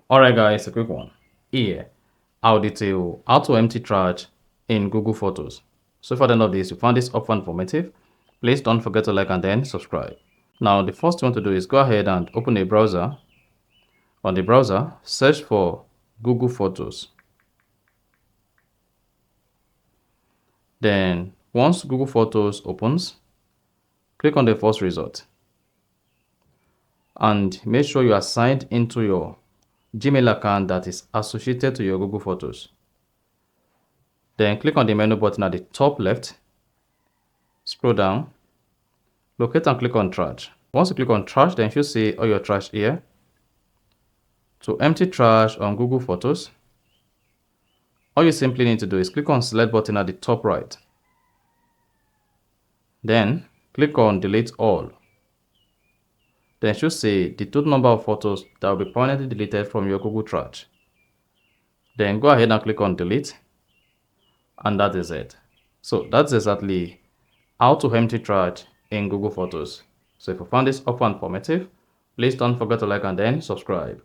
Alright guys, a quick one. Here, I'll detail how to empty trash in Google Photos. So if at the end of this you found this often informative, please don't forget to like and then subscribe. Now the first thing you want to do is go ahead and open a browser. On the browser, search for Google Photos. Then once Google Photos opens, click on the first result. And make sure you are signed into your Gmail account that is associated to your Google Photos. Then click on the menu button at the top left, scroll down, locate and click on trash. Once you click on trash, then you should see all your trash here. To empty trash on Google Photos, all you simply need to do is click on select button at the top right. Then click on delete all. Then you should see the total number of photos that will be permanently deleted from your Google trash. Then go ahead and click on delete, and that is it. So that's exactly how to empty trash in Google Photos. So if you found this offer informative, please don't forget to like and then subscribe.